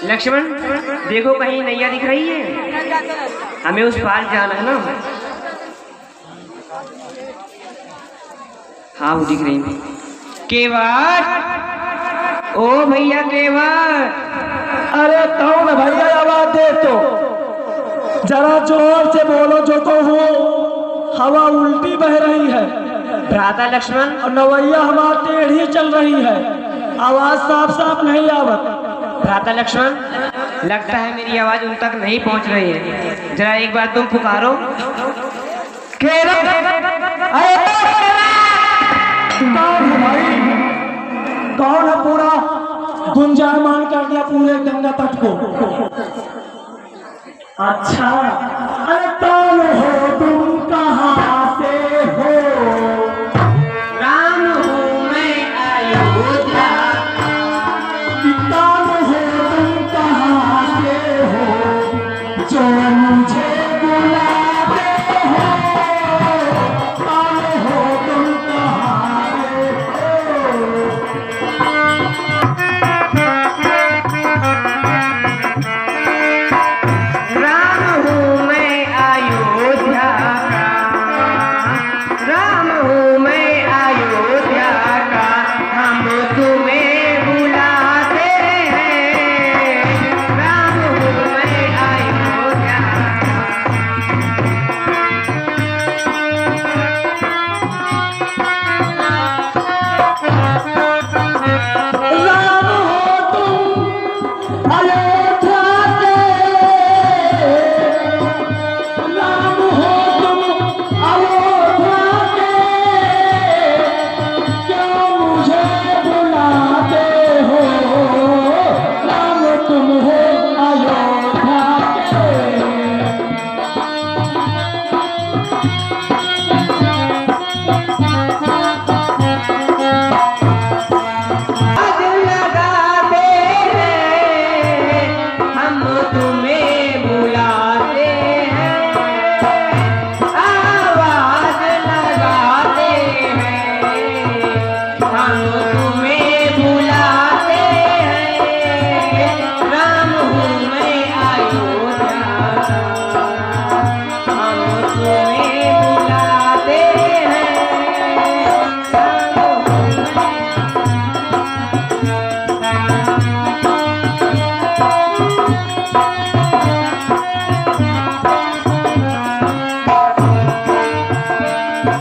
लक्ष्मण देखो कहीं नैया दिख रही है, हमें उस पार जाना है ना। हाँ वो दिख रही है। केवट, ओ भैया केवट। अरे कौन भैया, आवाज दे तो जरा जोर से बोलो जो तो हो, हवा उल्टी बह रही है। भ्राता लक्ष्मण, और नवैया हवा टेढ़ी चल रही है, आवाज साफ साफ नहीं आवत। भ्राता लक्ष्मण, लगता है मेरी आवाज उन तक नहीं पहुंच रही है, जरा एक बार तुम पुकारो। कौन है भाई, कौन है? पूरा गुंजायमान कर दिया पूरे गंगा तट को। अच्छा, अरे कौन हो तुम, कहाँ से हो? राम हूँ मैं अयोध्या। कौन हो तुम, कहाँ से हो, जो मुझे बुलाते हो? कौन हो तुम, कहाँ से हो? राम हूँ मैं अयोध्या का, राम हूँ मैं अयोध्या का, हम तुम्हें बुलाते हैं। राम हूँ मैं अयोध्या राम हो तुम अयोध्या के, राम हो तुम अयोध्या के, क्यों मुझे बुलाते हो? राम तुम हो अयोध्या के। आज लगाते हैं, हम तुम्हें बुलाते हैं। आवाज लगाते हैं, हम तुम्हें बुलाते हैं। राम हूँ मैं अयोध्या का, हम तुम्हें बुलाते हैं। राम हूँ मैं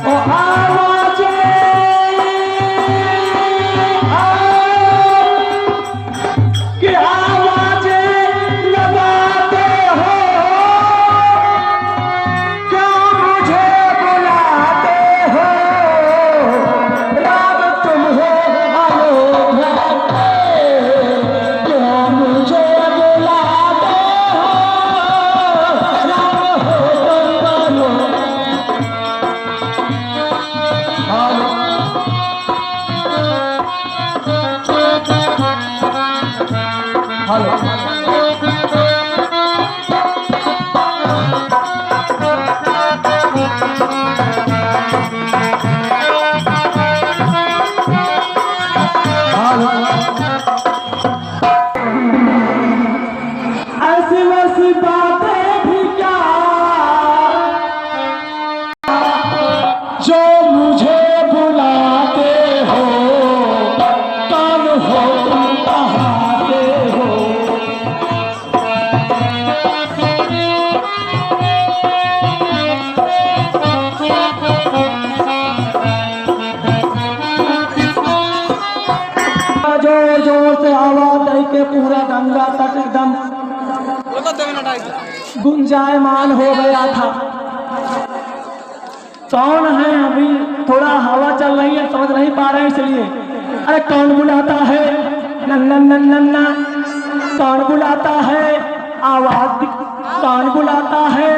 ओ आवाज़ें कि आवाज़ें लगाते हो, क्यों मुझे बुलाते हो? राम तुम हो अयोध्या के, क्यों मुझे बुलाते हो? राम हो तुम हेलो। ऐसी वैसी बातें भी क्या जो मुझे बुलाते हो? कौन हो तुम, कहाँ से हो? जोर जोर से आवाज दे के पूरा गंगा तट एकदम गुंजायमान हो गया था। कौन है? अभी थोड़ा हवा चल रही है, समझ नहीं पा रहे हैं इसलिए। अरे कौन बुलाता है? नन्ना नन्ना नन्ना, कौन बुलाता है? आवाज, कौन बुलाता है?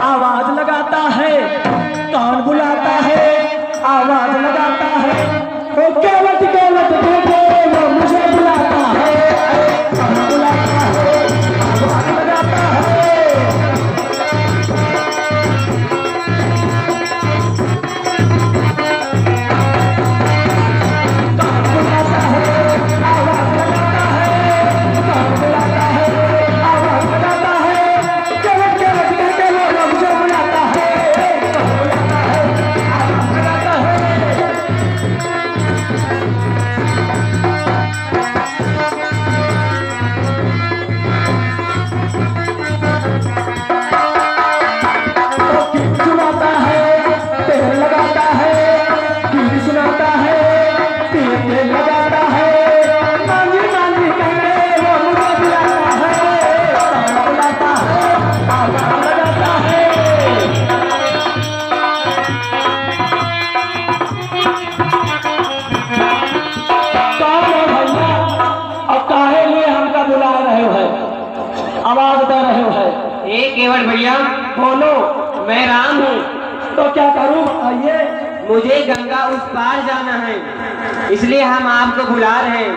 आवाज लगाता है, कौन बुलाता है? आवाज लगाता है। ओ केवट केवट बेटे, वो मुझे बुलाता है। कौन बुलाता है? आवाज लगाता है। कौन बुलाता है? आवाज दे रहे हो है? ए केवट भैया, बोलो। मैं राम हूँ। तो क्या करूं बताइए? मुझे गंगा उस पार जाना है, इसलिए हम आपको बुला रहे हैं।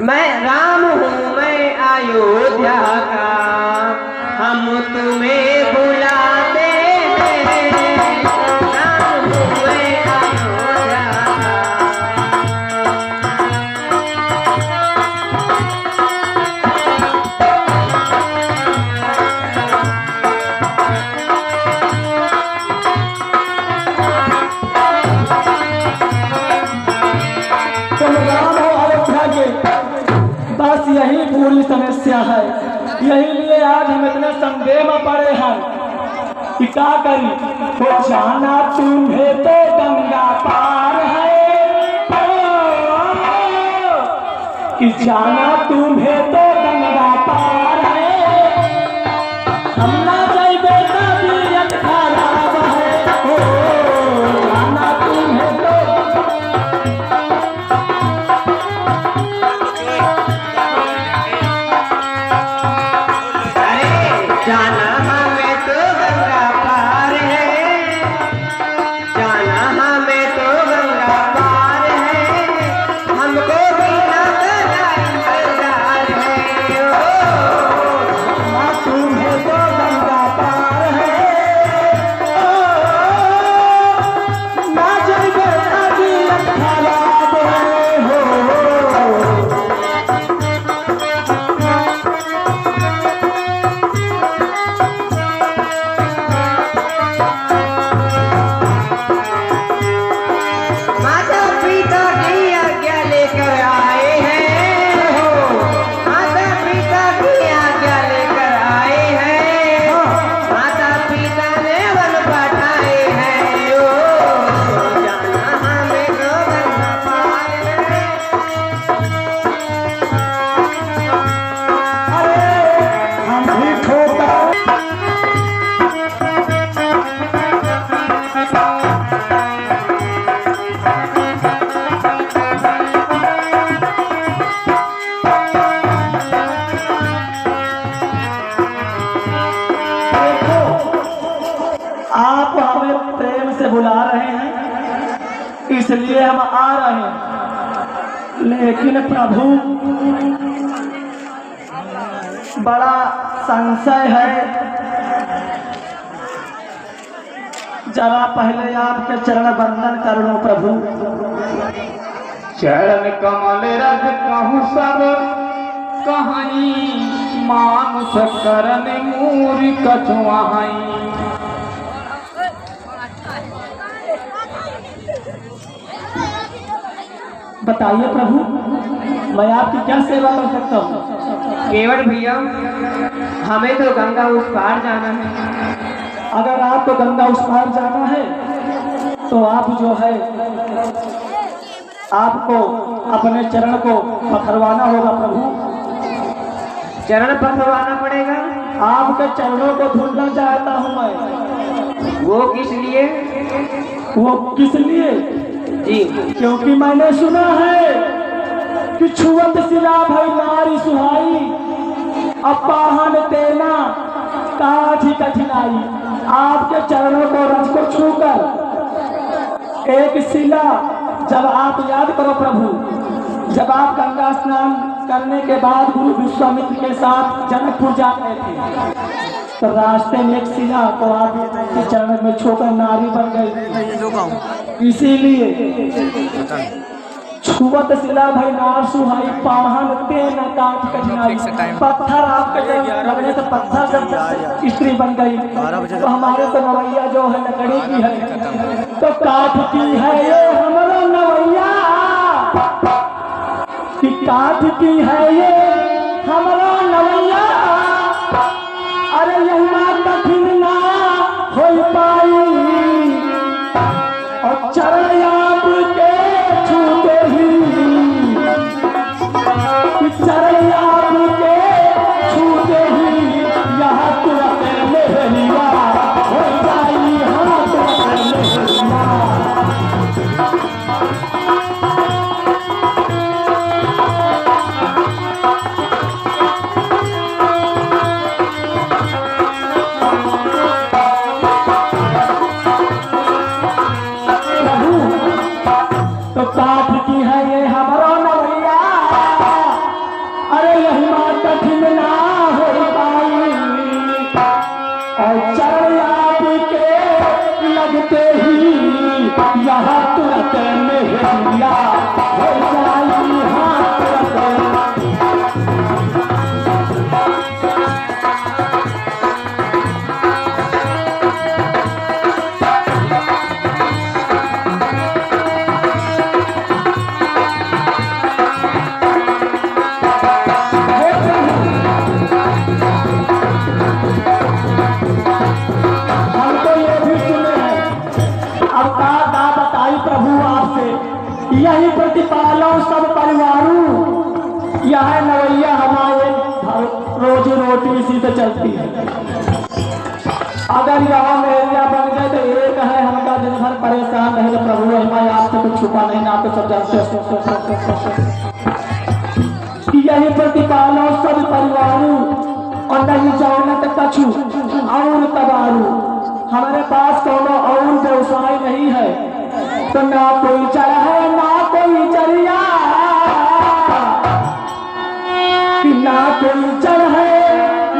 मैं राम हूँ, मैं अयोध्या का, हम तुम्हें बुलाते हैं। राम हूँ मैं अयोध्या का। तुम राम हो अयोध्या के, बस यही पूरी समस्या है। यही लिए आज हम इतने संदेह में पड़े हैं कि क्या करी। वो जाना तुम्हें तो गंगा पार है, कि जाना तुम्हें तो गंगा पार है। हम ना जाई बेटा बीरत खराब है, ओ जाना तुम्हें तो। जाना हमें तो गंगा पार है, जाना हमें तो गंगा पार है, हमको बिना तेरा इंतजार है। ओ ना तुम्हें तो गंगा पार है, ना जाइबे तबीयत खराब है, हो। माता पिता की आज्ञा लेकर आए हैं, माता पिता की आज्ञा लेकर आए हैं, माता पिता ने वन पठाए हैं। ओ जाना हमें तो गंगा पार है। अरे हम भी ठोकर देखो, आप हमें प्रेम से बुला रहे हैं, इसलिए हम आ रहे हैं। लेकिन प्रभु, बड़ा संशय है। जरा पहले आपके चरण वंदन कर लो प्रभु। चरण कमल रज कहूँ सब कहानी, मानुष करन मूरी कछुआई। बताइए प्रभु, मैं आपकी क्या सेवा कर सकता हूँ? केवट भैया, हमें तो गंगा उस पार जाना है। अगर आपको गंगा उस पार जाना है तो आप जो है, आपको अपने चरण को पथरवाना होगा प्रभु। चरण पथरवाना पड़ेगा? आपके चरणों को धुलना चाहता हूँ मैं। वो किस लिए? वो किस लिए? जी, क्योंकि मैंने सुना है कि छुअत सिला भई नारी सुहाई, अपाहन तेना काठी कठिनाई। आपके चरणों को रज को छूकर एक शिला, जब आप याद करो प्रभु, जब आप गंगा स्नान करने के बाद गुरु विश्वामित्र के साथ जनकपुर जा रहे थे, तो रास्ते में एक शिला को आप के चरण में छूकर नारी बन गई। इसीलिए छुअत शिला भई नार सुहाई, पाहन तेन काठ कठिनाई। पत्थर आपके लगने से पत्थर जब स्त्री बन गई, तो हमारे तो नवैया जो है लकड़ी की है, तो काठ की है ये हमारा नवैया, कि काठ की है ये हमारा नवैया। अरे यहाँ कठिन ना हो पाई, और चरण आपके छूते ही, चरण आपके छूते ही, यहाँ तुरंत मेहरिया हो जाई, हाँ तुरंत मेहरिया। यह नवैया हमारे रोजी रोटी इसी से चलती है। अगर यहाँ नवैया बन गए तो एक है हमका दिन भर परेशान रहे तो प्रभु हमारे आपसे कुछ छुपा नहीं ना तो सब जानते यही प्रतिपालो सब परिवारू और नहीं जाओ न तो कछु और तबारू। हमारे पास कोनो और व्यवसाय नहीं है तो ना कोई चढ़ है ना कोई चढ़िया कि ना कोई चढ़ है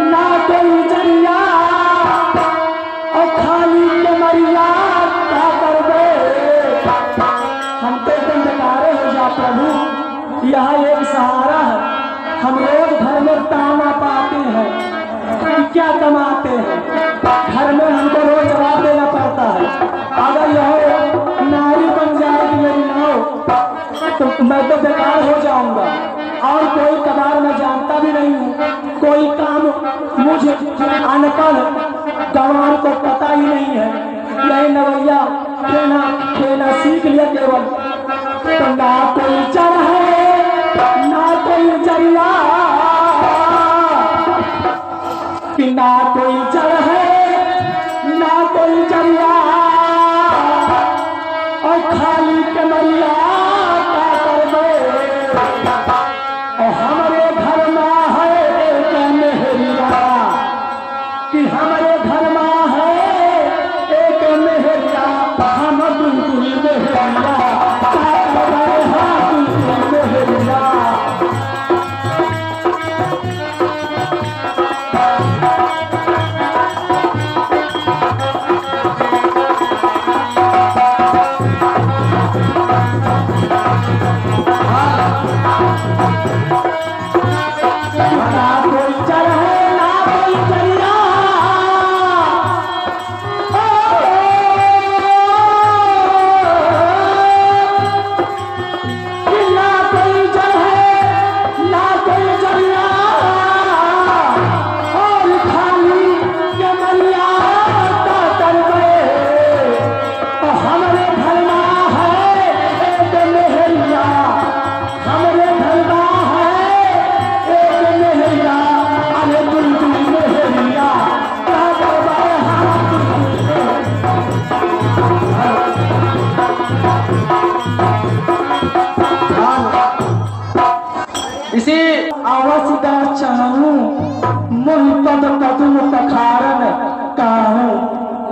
ना कोई चढ़िया और खाली के मरिया क्या कर दे। हम तो एकदम बेकारे हो जा प्रभु। यह एक सहारा है। हम रोज घर में ताना पाते हैं कि क्या कमाते हैं। घर में हमको रोज जवाब देना पड़ता है। अगर यह नारी बन जाएगी मेरी नाव तो मैं तो बेकार हो जाऊंगा और कोई कबार मैं जानता भी नहीं हूँ। कोई काम मुझे अनपढ़ गंवार को पता ही नहीं है। यही नवैया खेना सीख लिया केवल तो ना कोई चढ़ है ना कोई चढ़िया कि ना कोई चढ़ है ना कोई चढ़िया और खाली के मरिया क्या कर दे। और हमारे घर में है एक मेहरिया कि हमारे घर में है एक मेहरिया हम बिल्कुल मेहरिया क्या कर रहे हैं बिल्कुल मेहरिया।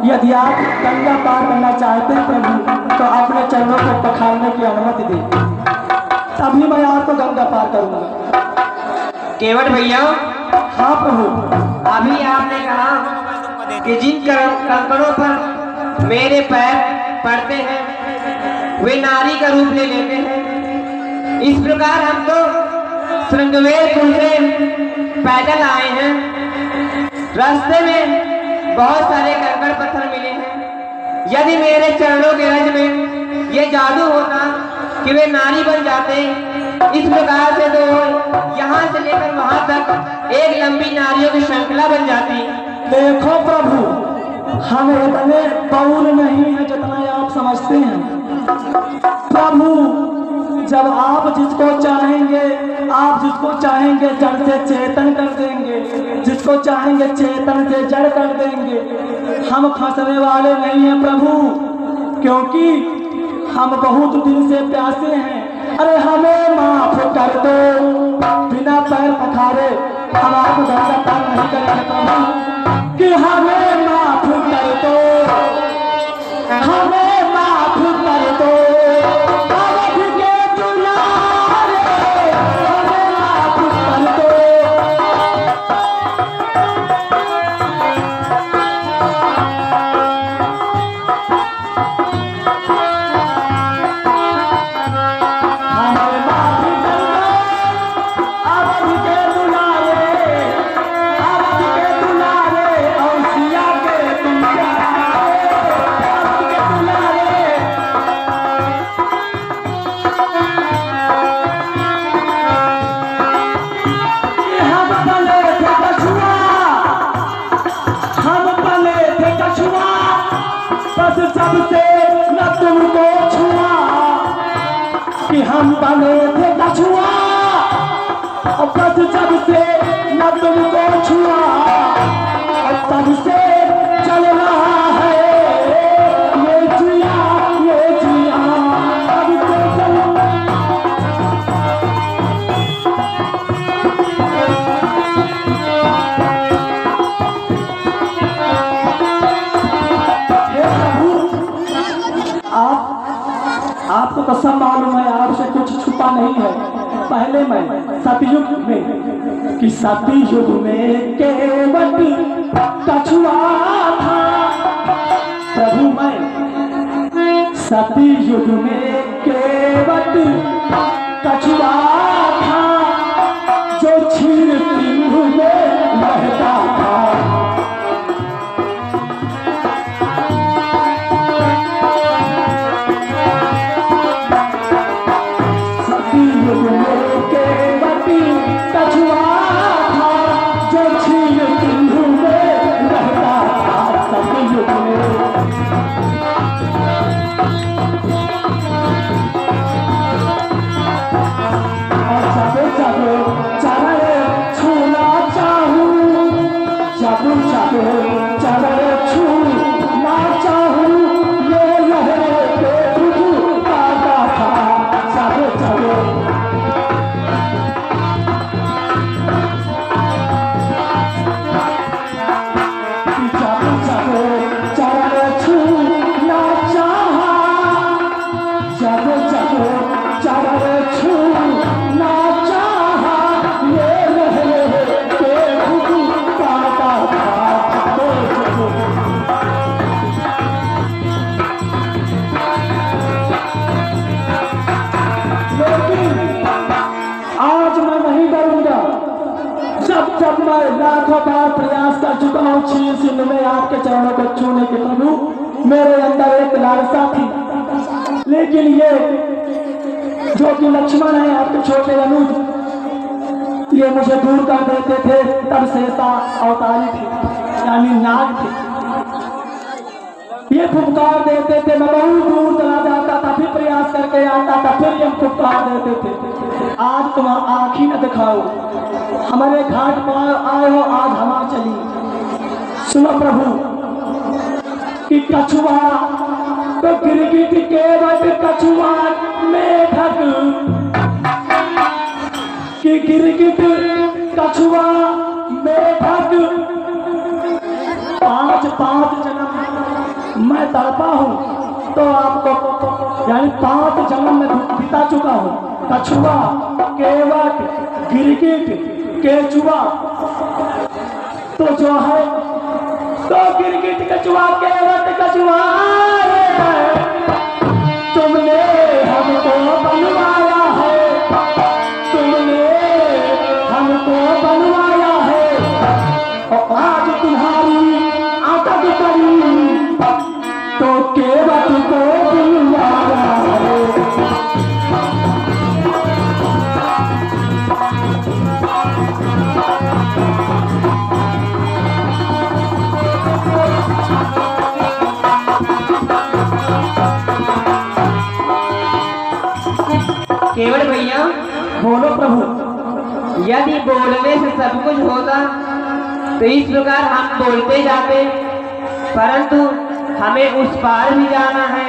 यदि आप गंगा पार करना चाहते हैं प्रभु तो अपने चरणों को पखारने की अनुमति दें तभी मैं आपको गंगा पार करूंगा। केवट भैया हाँ प्रभु। अभी आपने कहा कि जिन कंकड़ों पर मेरे पैर पड़ते हैं वे नारी का रूप ले लेते हैं। इस प्रकार हम तो श्रृंगवेरपुर से पैदल आए हैं। रास्ते में बहुत सारे कंकड़ पत्थर मिले हैं। यदि मेरे चरणों के रज में ये जादू होता कि वे नारी बन जाते इस प्रकार से तो यहाँ से लेकर वहां तक एक लंबी नारियों की श्रृंखला बन जाती। देखो प्रभु हम इतने पौर नहीं है जितना आप समझते हैं। प्रभु जब आप जिसको चाहेंगे जड़ से चेतन कर देंगे, जिसको चाहेंगे चेतन से जड़ कर देंगे। हम फंसने वाले नहीं हैं प्रभु क्योंकि हम बहुत दिन से प्यासे हैं। अरे हमें माफ कर दो। बिना पैर पखारे हम आपको गंगा पार नहीं करेंगे प्रभु कि हमें माफ कर दो, हमें माफ कर दो। हम बने थे कछुआ अब बस जब से न तुमको छुआ और तब से चल रहा है ये जिया अब से चल आपको तो सब मालूम है, आपसे कुछ छुपा नहीं है। पहले मैं सतयुग में कि सतयुग में केवट कछुआ था प्रभु, मैं सतयुग में केवट कछुआ था जो क्षीर सिंधु में रहता था। जब मैं लाखों बार प्रयास कर चुका हूँ क्षीर सिंधु में आपके चरणों को छूने के प्रभु, मेरे अंदर एक लालसा थी, लेकिन ये जो कि लक्ष्मण है आपके छोटे अनुज, ये मुझे दूर कर देते थे। तब शेषा अवतारी थे यानी नाग थे, ये फुफकार देते थे। मैं बहुत दूर चला जाता था, फिर प्रयास करके आता था, फिर ये फुफकार देते थे। आज तुम आँख ही न दिखाओ, हमारे घाट पर आए हो, आज हवा चली। सुनो प्रभु कि कछुआ तो गिरगिट केवट कछुआ में ढक, कि गिरगिट कछुआ में ढक। पांच जन्म मैं तड़पा हूँ तो आपको यानी 5 जन्म में बिता चुका हूँ। कछुआ केवट गिरगिट केचुआ तो जो है तो गिरगिट कछुआ केवट कछुआ तुमने हमको बनवाया है, तुमने हमको बनवाया है और आज तुम्हारी आदत करी तो केवट को बुलवाया है। केवल भैया बोलो प्रभु। यदि बोलने से सब कुछ होता तो इस प्रकार हम बोलते जाते, परंतु हमें उस पार भी जाना है,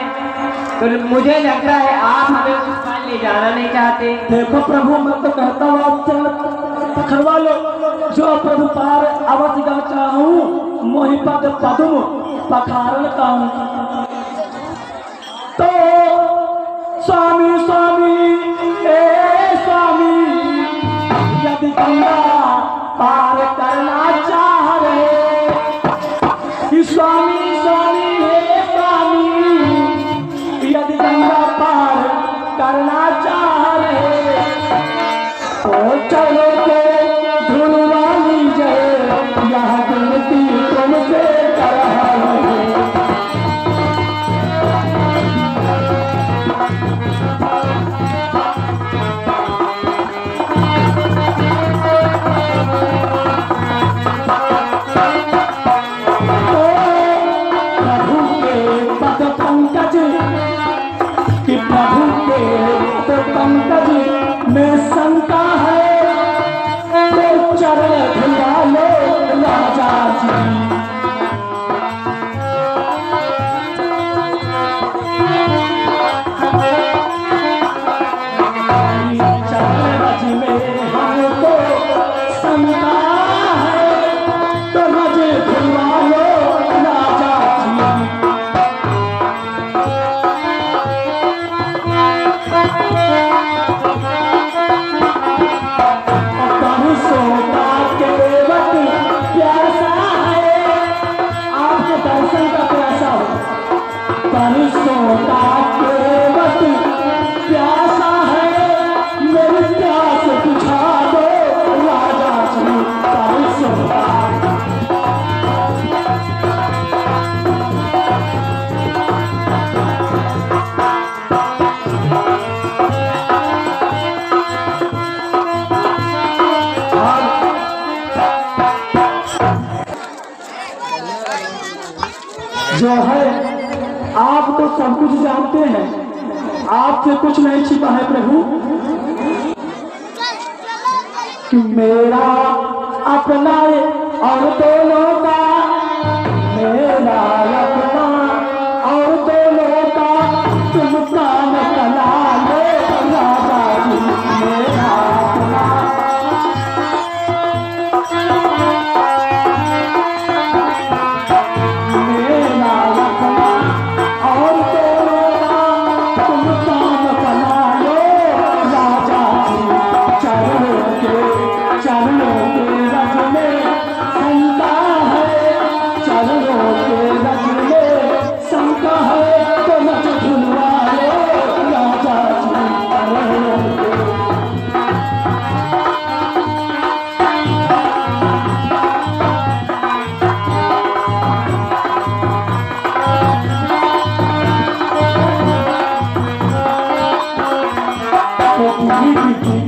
तो मुझे लगता है आप हमें उस पार ले जाना नहीं चाहते। देखो प्रभु, मैं तो कहता हूँ आपसे पखरवा लो, जो प्रभु पार अवश्य गा चाहूँ मोहि पद पदुम पखारन कहूँ। तो स्वामी स्वामी ए स्वामी यदि गंगा पार करना चाह रहे, स्वामी स्वामी हे स्वामी यदि गंगा पार करना चाह रहे तो चलो के धुलवा लीजिए, यह गिनती तुमसे कर रहे। पंकज में शंका है शंका है तो मुझे खुलवा लो राजा जी। कहूँ सोता केवट प्यासा है, आपके दर्शन का प्यासा हो। कहूँ सोता केवट प्यासा है, मेरी प्यास बुझा दो राजा जी। कहूँ सोता जो है आप तो सब कुछ जानते हैं, आपसे कुछ नहीं छिपा है प्रभु। कि मेरा अपना और दोनों का, मेरा अपना और दोनों का तुम काम कला लो राजा जी। मेरा अपना और दोनों का तुम काम बना लो राजा जी। चरणों के रज में शंका है, चरणों के रज में शंका है तो मत झुलवा लो राजा जी। चरणों के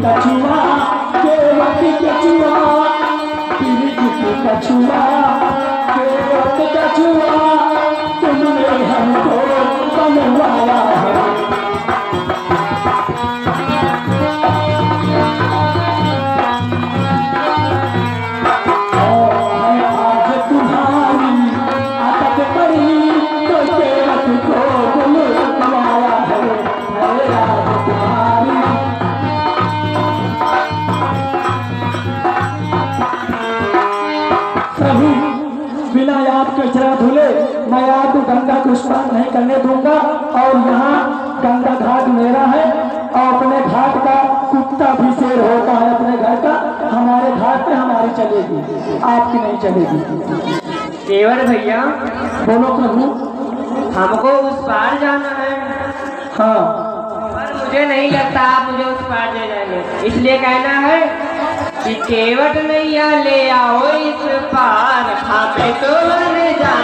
कछुआ केवट कछुआ, कछुआ केवट कछुआ, तुमने हमको बनवाया है। और आज तुम्हारी आदत पड़ी तो केवट को बुलवाया है। आज तुम्हारी प्रभु बिना आपके चरण धुले मैं आपको गंगा को स्नान नहीं करने दूंगा। और यहाँ गंगा घाट मेरा है और अपने घाट का कुत्ता भी शेर होता है अपने घर का। हमारे घाट पे हमारी चलेगी, आपकी नहीं चलेगी। केवट भैया बोलो प्रभु। हमको उस पार जाना है, हाँ पर मुझे नहीं लगता आप मुझे उस पार ले जाएंगे, इसलिए कहना है कि केवट नैया ले आओ इस पार, हमें तो बन जा